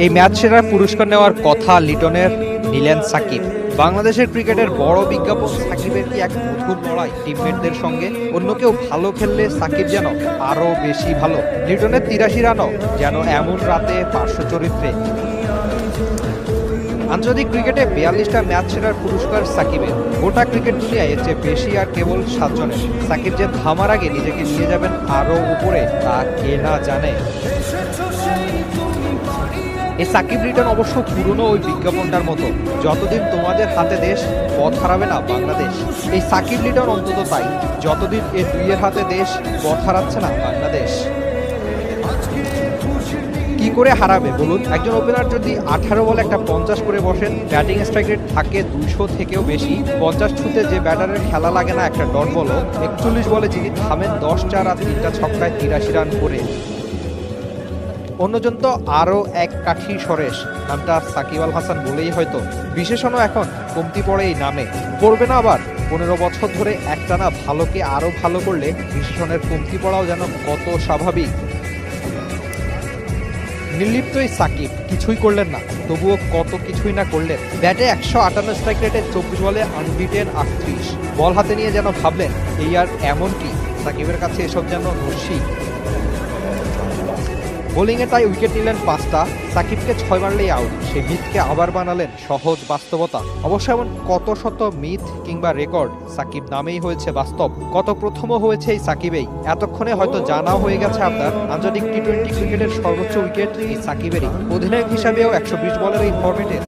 এই ম্যাচ সেরার পুরস্কার নেওয়ার কথা লিটনের, নিলেন সাকিব। বাংলাদেশের ক্রিকেটের বড় বিজ্ঞাপন সাকিবের কি এক মধুর লড়াই টিমমেটদের সঙ্গে। অন্য কেউ ভালো খেললে সাকিব যেন আরও বেশি ভালো। লিটনের ৮৩ রানও যেন এমন রাতে পার্শ্ব চরিত্রে। আন্তর্জাতিক ক্রিকেটে ৪২টা ম্যাচ সেরার পুরস্কার সাকিবের। গোটা ক্রিকেট দুনিয়ায় এর চেয়ে বেশি আর কেবল ৭ জনের। সাকিব যে থামার আগে নিজেকে নিয়ে যাবেন আরও উপরে তা কে না জানে। এই সাকিব রিটার্ন অবশ্য পুরনো ওই বিজ্ঞাপনটার মতো, যতদিন তোমাদের হাতে দেশ পথ হারাবে না বাংলাদেশ। এই সাকিব রিটার্ন অন্তত তাই, যতদিন এ দুইয়ের হাতে দেশ পথ হারাচ্ছে না বাংলাদেশ। কি করে হারাবে বলুন? একজন ওপেনার যদি 18 বলে একটা 50 করে বসেন, ব্যাটিং স্ট্রাইক রেট থাকে 200 থেকেও বেশি, 50 ছুতে যে ব্যাটারের খেলা লাগে না একটা ডট বলও, 41 বলে যিনি থামেন 10-4 আর 3টা ছক্কায় 83 রান করে। অন্যজন তো আরও এক কাঠি সরেশ, নামটা সাকিব আল হাসান বলেই হয়তো বিশেষণও এখন কমতি পড়ে এই নামে। পড়বে না আবার? 15 বছর ধরে একটানা ভালোকে আরও ভালো করলে বিশেষণের কমতি পড়াও যেন কত স্বাভাবিক। নির্লিপ্তই সাকিব, কিছুই করলেন না, তবুও কত কিছুই না করলেন। ব্যাটে 158 স্ট্রাইক রেটে 24 বলে আনবিটেন 38, বল হাতে নিয়ে যেন ভাবলেন এই আর এমন কি, সাকিবের কাছে এসব যেন নস্যি। বোলিংয়ে তাই উইকেট নিলেন 5টা, সাকিবকে 6 মারলেই আউট। সে মিথকে আবার বানালেন সহজ বাস্তবতা। অবশ্য এমন কত শত মিথ কিংবা রেকর্ড সাকিব নামেই হয়েছে বাস্তব। কত প্রথমও হয়েছে এই সাকিবেই। এতক্ষণে হয়তো জানাও হয়ে গেছে আপনার, আন্তর্জাতিক টি-20 ক্রিকেটের সর্বোচ্চ উইকেট এই সাকিবেরই। অধিনায়ক হিসাবেও 120 বলের এই ফরম্যাটে